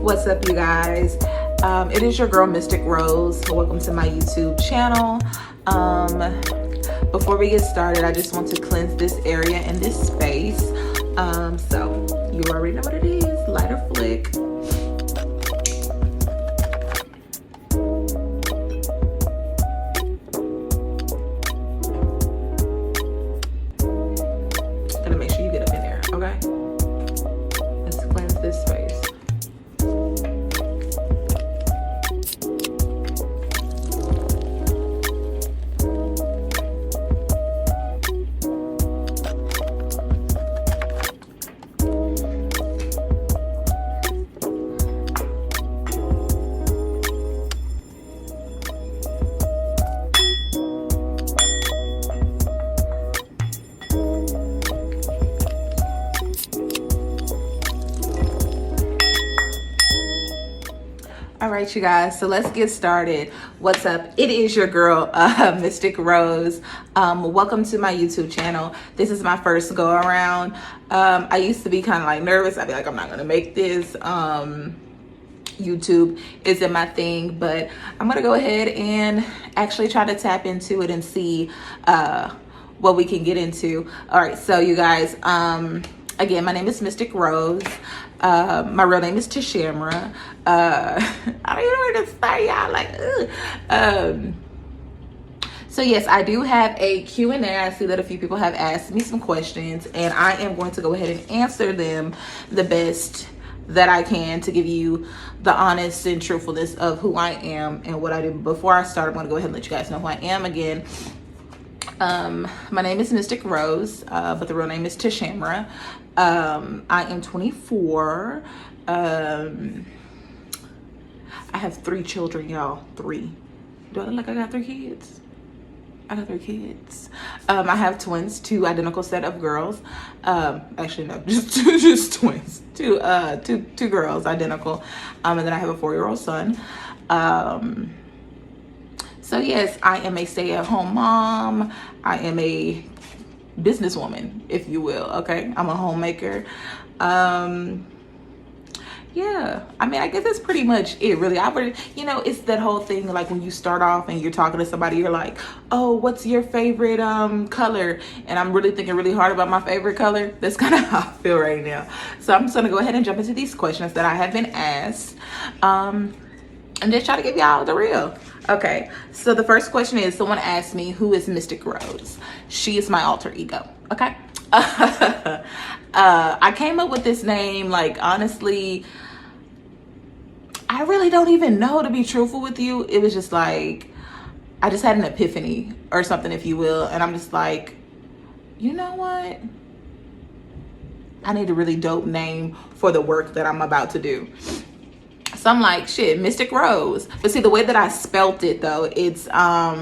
What's up, you guys? It is your girl Mystic Ros. Welcome to my YouTube channel. Before we get started, I just want to cleanse this area and this space. So you already know what it is. Lighter flick. Gonna make sure you get up in there, okay? Let's cleanse this space. All right, you guys, so let's get started. What's up? It is your girl, Mystic Ros. Welcome to my YouTube channel. This is my first go around. I used to be kind of like nervous. I'd be like, I'm not gonna make this. YouTube isn't my thing, but I'm gonna go ahead and actually try to tap into it and see what we can get into. All right, so you guys, again, my name is Mystïk Rosê. My real name is Tashamra. I don't even know where to start, y'all. Like, so yes, I do have a Q&A. I see that a few people have asked me some questions, and I am going to go ahead and answer them the best that I can to give you the honest and truthfulness of who I am and what I do. Before I start, I'm going to go ahead and let you guys know who I am again. My name is Mystïk Rosê, but the real name is Tashamra. I am 24. I have 3 children, y'all. 3. Do I look like I got 3 kids? I got 3 kids. I have twins, 2 identical set of girls. Actually, no, just twins. 2 girls, identical. And then I have a 4-year-old son. So yes, I am a stay-at-home mom. I am a businesswoman, if you will. Okay, I'm a homemaker. Yeah, I mean, I guess that's pretty much it, really. I would, you know, it's that whole thing, like when you start off and you're talking to somebody, you're like, oh, what's your favorite color? And I'm really thinking really hard about my favorite color. That's kind of how I feel right now. So I'm just gonna go ahead and jump into these questions that I have been asked, and just try to give y'all the real. Okay, so the first question is, someone asked me, who is Mystïk Rosê? She is my alter ego, okay? I came up with this name, like, honestly, I really don't even know, to be truthful with you. It was just like, I just had an epiphany or something, if you will. And I'm just like, you know what? I need a really dope name for the work that I'm about to do. So I'm like, shit, Mystïk Rosê. But see, the way that I spelt it, though, it's, how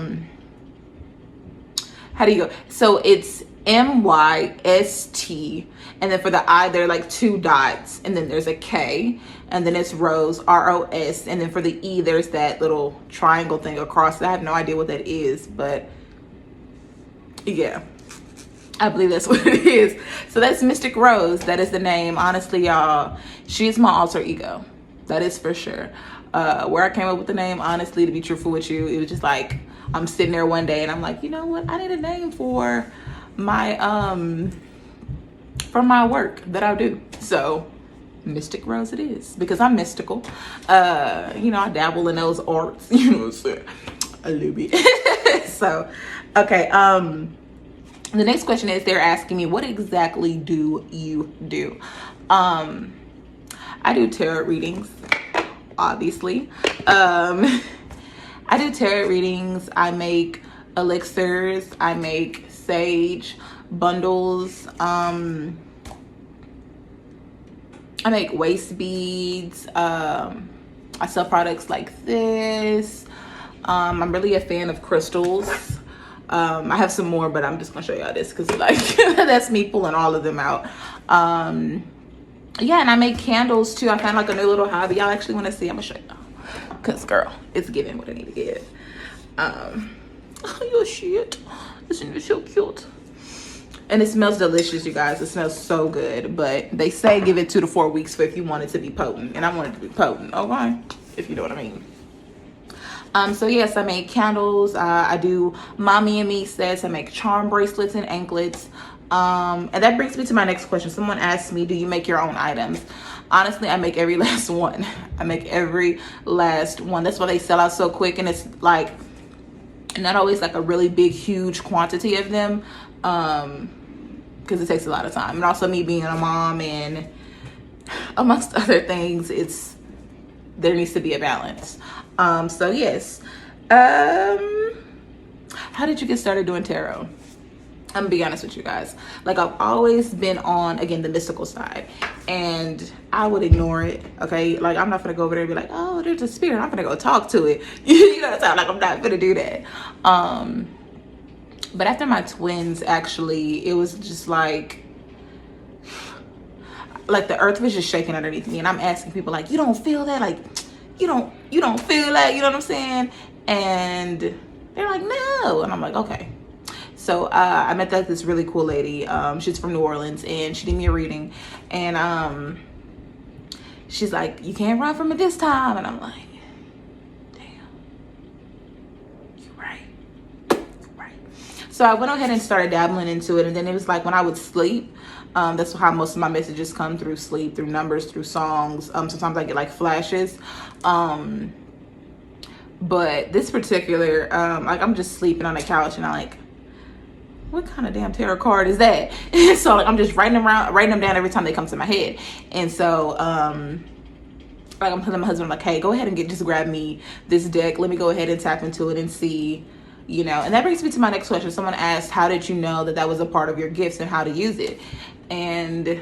do you go? So it's M-Y-S-T, and then for the I, there are like 2 dots, and then there's a K, and then it's Rose, R-O-S, and then for the E, there's that little triangle thing across. I have no idea what that is, but yeah, I believe that's what it is. So that's Mystïk Rosê. That is the name. Honestly, y'all, she's my alter ego. That is for sure. Where I came up with the name, honestly, to be truthful with you, it was just like, I'm sitting there one day and I'm like, you know what? I need a name for my work that I do. So Mystïk Rosê it is, because I'm mystical. You know, I dabble in those arts, you know what I'm saying? A little bit. So, okay. The next question is, they're asking me, what exactly do you do? I do tarot readings, obviously. I do tarot readings. I make elixirs. I make sage bundles. I make waist beads. I sell products like this. I'm really a fan of crystals. I have some more, but I'm just gonna show y'all this because like that's me pulling all of them out. Yeah, and I make candles too. I found like a new little hobby. Y'all actually want to see? I'm gonna show y'all, because girl, it's giving what I need to give. Oh, your shit, isn't it so cute? And it smells delicious, you guys. It smells so good. But they say give it 2 to 4 weeks for if you want it to be potent. And I want it to be potent, okay? If you know what I mean. So yes, I make candles. I do mommy and me sets. I make charm bracelets and anklets. And that brings me to my next question. Someone asked me, do you make your own items? Honestly, I make every last one. I make every last one. That's why they sell out so quick. And it's like not always like a really big, huge quantity of them. Because it takes a lot of time. And also me being a mom and amongst other things, there needs to be a balance. So yes. How did you get started doing tarot? I'm gonna be honest with you guys. Like, I've always been on, again, the mystical side, and I would ignore it. Okay, like I'm not gonna go over there and be like, oh, there's a spirit, I'm gonna go talk to it. You know what I'm saying? Like, I'm not gonna do that. But after my twins, actually, it was just like the earth was just shaking underneath me, and I'm asking people like, you don't feel that? Like, you don't feel that? You know what I'm saying? And they're like, no. And I'm like, okay. So I met this really cool lady. She's from New Orleans, and she did me a reading. And she's like, you can't run from it this time. And I'm like, damn, you're right. So I went ahead and started dabbling into it. And then it was like when I would sleep, that's how most of my messages come, through sleep, through numbers, through songs. Sometimes I get like flashes. But this particular, like I'm just sleeping on the couch and I'm like, what kind of damn tarot card is that? So like, I'm just writing them down every time they come to my head. And so like I'm telling my husband, I'm like, hey, go ahead and just grab me this deck. Let me go ahead and tap into it and see, you know. And that brings me to my next question. Someone asked, how did you know that was a part of your gifts and how to use it? And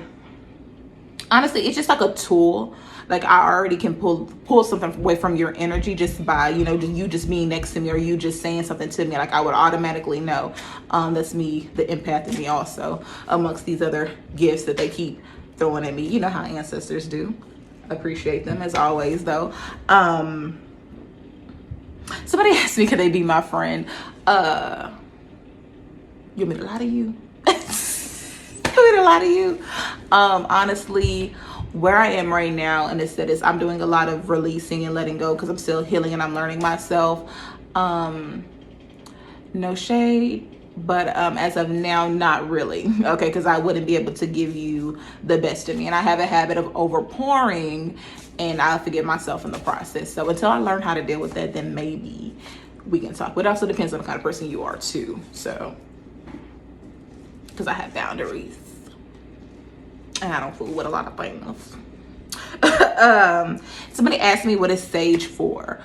honestly, it's just like a tool. Like, I already can pull something away from your energy just by, you know, you just being next to me, or you just saying something to me. Like, I would automatically know. That's me, the empath in me also, amongst these other gifts that they keep throwing at me. You know how ancestors do. Appreciate them as always, though. Somebody asked me, could they be my friend? You want me to lie to you? You want me to lie to you? Honestly, where I am right now, and it's that I'm doing a lot of releasing and letting go because I'm still healing and I'm learning myself. No shade, but as of now, not really. Okay, because I wouldn't be able to give you the best of me, and I have a habit of overpouring, and I'll forget myself in the process. So until I learn how to deal with that, then maybe we can talk. But it also depends on the kind of person you are too. So, because I have boundaries. And I don't fool with a lot of things. Somebody asked me, what is sage for?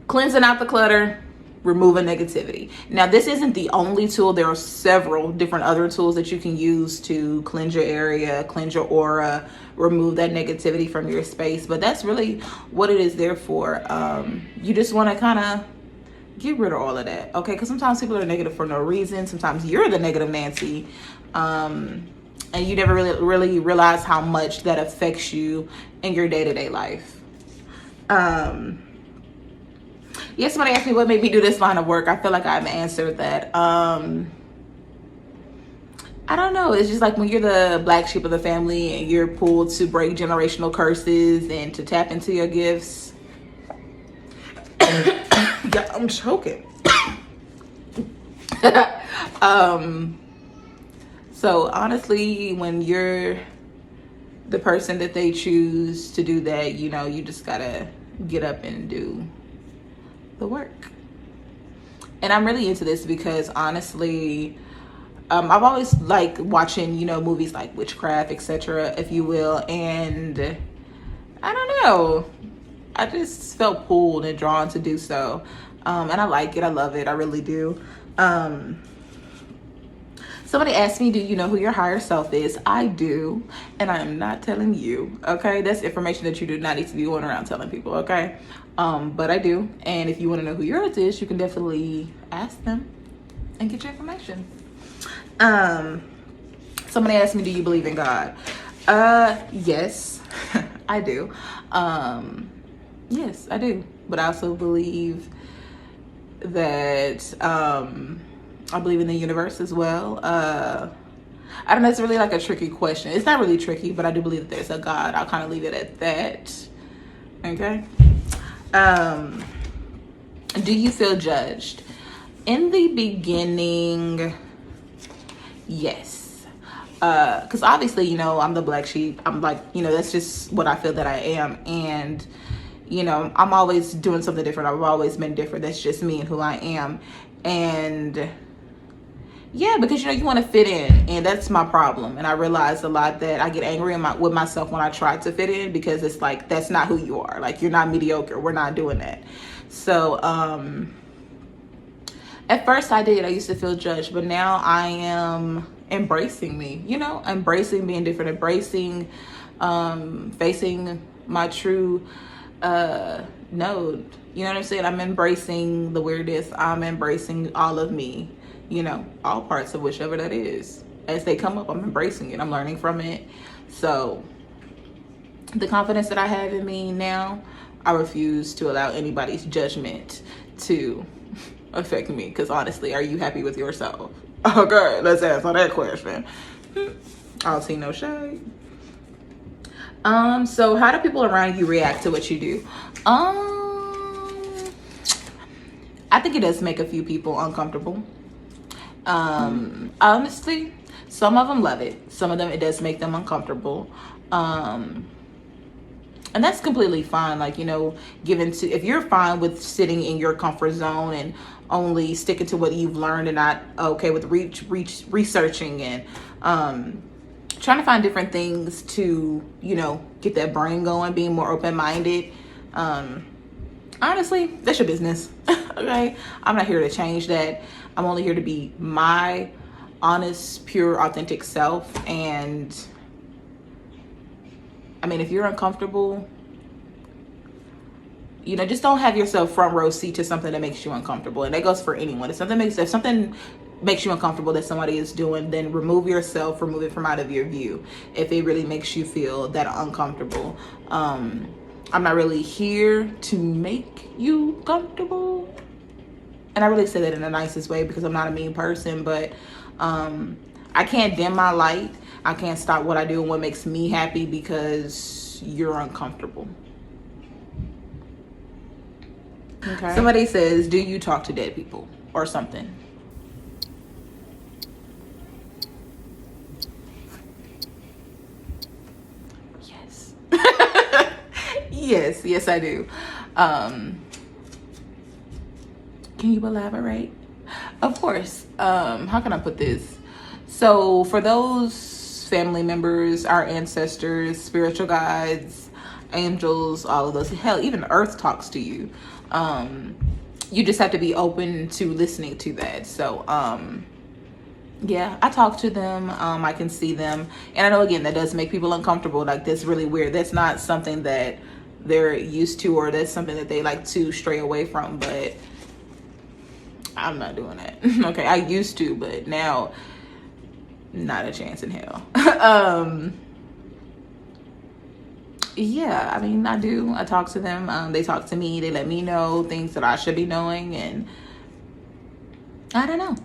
Cleansing out the clutter, removing negativity. Now, this isn't the only tool. There are several different other tools that you can use to cleanse your area, cleanse your aura, remove that negativity from your space. But that's really what it is there for. You just want to kind of get rid of all of that, okay? Because sometimes people are negative for no reason. Sometimes you're the negative Nancy, and you never really realize how much that affects you in your day-to-day life. Yes, somebody asked me what made me do this line of work. I feel like I've answered that. I don't know. It's just like when you're the black sheep of the family and you're pulled to break generational curses and to tap into your gifts. Yeah, I'm choking. So honestly, when you're the person that they choose to do that, you know, you just gotta get up and do the work. And I'm really into this because honestly, I've always liked watching, you know, movies like witchcraft, etc., if you will. And I don't know, I just felt pulled and drawn to do so. And I like it. I love it. I really do. Somebody asked me, do you know who your higher self is? I do. And I am not telling you. Okay. That's information that you do not need to be going around telling people. Okay. But I do. And if you want to know who yours is, you can definitely ask them and get your information. Somebody asked me, do you believe in God? Yes, I do. Yes, I do. But I also believe that I believe in the universe as well. I don't know, it's really like a tricky question. It's not really tricky, but I do believe that there's a God. I'll kind of leave it at that. Okay. Do you feel judged? In the beginning, yes. Because obviously, you know, I'm the black sheep. I'm like, you know, that's just what I feel that I am. And, you know, I'm always doing something different. I've always been different. That's just me and who I am. And yeah, because, you know, you want to fit in, and that's my problem. And I realized a lot that I get angry with myself when I try to fit in, because it's like, that's not who you are. Like, you're not mediocre. We're not doing that. So, at first I used to feel judged, but now I am embracing me, you know, embracing being different, embracing, facing my true, node. You know what I'm saying? I'm embracing the weirdness. I'm embracing all of me. You know, all parts of whichever that is. As they come up, I'm embracing it. I'm learning from it. So the confidence that I have in me now, I refuse to allow anybody's judgment to affect me. Because honestly, are you happy with yourself? Okay, let's answer that question. I'll see no shade. So how do people around you react to what you do? I think it does make a few people uncomfortable. Honestly, some of them love it. Some of them, it does make them uncomfortable. And that's completely fine. Like, you know, if you're fine with sitting in your comfort zone and only sticking to what you've learned, and not okay with researching and, trying to find different things to, you know, get that brain going, being more open-minded. Honestly, that's your business. Okay. I'm not here to change that. I'm only here to be my honest, pure, authentic self. And I mean, if you're uncomfortable, you know, just don't have yourself front row seat to something that makes you uncomfortable. And that goes for anyone. If something makes you uncomfortable that somebody is doing, then remove yourself, remove it from out of your view. If it really makes you feel that uncomfortable. I'm not really here to make you comfortable. And I really say that in the nicest way, because I'm not a mean person, but I can't dim my light. I can't stop what I do and what makes me happy because you're uncomfortable. Okay. Somebody says, do you talk to dead people or something? Yes. Yes, I do. Can you elaborate? Of course. How can I put this? So for those family members, our ancestors, spiritual guides, angels, all of those, hell, even Earth talks to you. You just have to be open to listening to that. So, yeah, I talk to them. I can see them. And I know, again, that does make people uncomfortable. Like, that's really weird. That's not something that they're used to, or that's something that they like to stray away from. But I'm not doing that. Okay, I used to, but now, not a chance in hell. Yeah, I mean, I do. I talk to them. They talk to me. They let me know things that I should be knowing. And I don't know.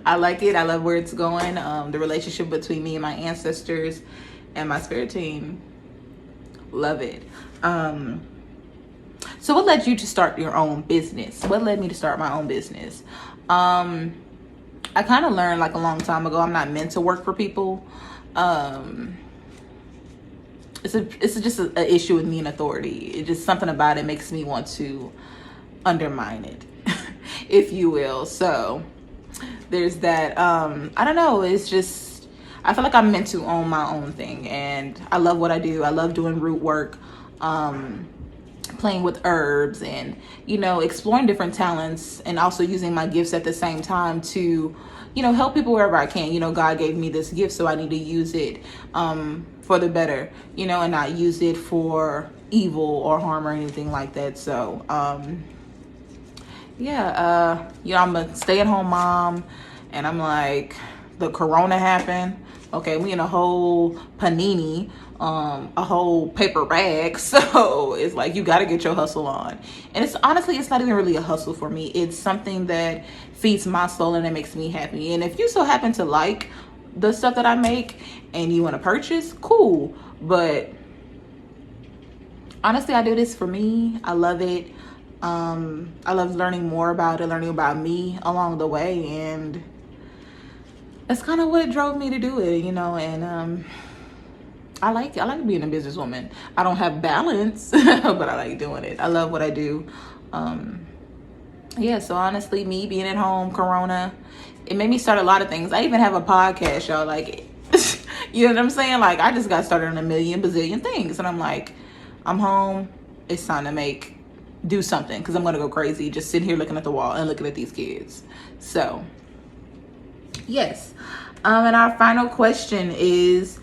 I like it. I love where it's going. The relationship between me and my ancestors and my spirit team. Love it. So what led you to start your own business? What led me to start my own business? I kind of learned like a long time ago, I'm not meant to work for people. It's just an issue with me and authority. It's just something about it makes me want to undermine it, if you will. So there's that. I don't know. It's just, I feel like I'm meant to own my own thing, and I love what I do. I love doing root work, playing with herbs, and, you know, exploring different talents, and also using my gifts at the same time to, you know, help people wherever I can. You know, God gave me this gift, so I need to use it for the better, you know, and not use it for evil or harm or anything like that. So yeah, you know, I'm a stay-at-home mom, and I'm like, the corona happened. Okay, we in a whole panini, a whole paper bag. So it's like, you got to get your hustle on. And it's honestly, it's not even really a hustle for me. It's something that feeds my soul and it makes me happy. And if you so happen to like the stuff that I make and you want to purchase, cool. But honestly, I do this for me. I love it. I love learning more about it, learning about me along the way. And that's kind of what drove me to do it, you know. And I like being a businesswoman. I don't have balance, but I like doing it. I love what I do. Yeah, so honestly, me being at home, Corona, it made me start a lot of things. I even have a podcast, y'all. Like, you know what I'm saying? Like, I just got started on a million bazillion things. And I'm like, I'm home. It's time to do something, because I'm going to go crazy just sitting here looking at the wall and looking at these kids. So, yes. And our final question is,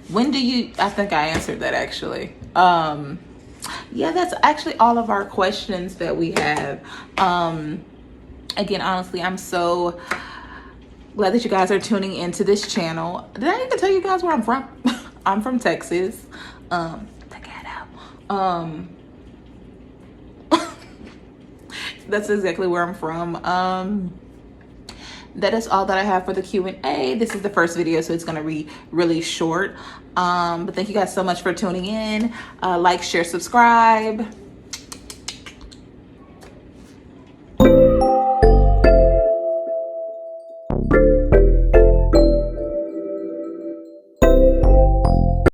when do you, I think I answered that actually. Yeah, that's actually all of our questions that we have. Again, honestly, I'm so glad that you guys are tuning into this channel. Did I even tell you guys where I'm from? I'm from Texas. The ghetto. That's exactly where I'm from. That is all that I have for the Q&A. This is the first video, so it's going to be really short. But thank you guys so much for tuning in. Like, share, subscribe.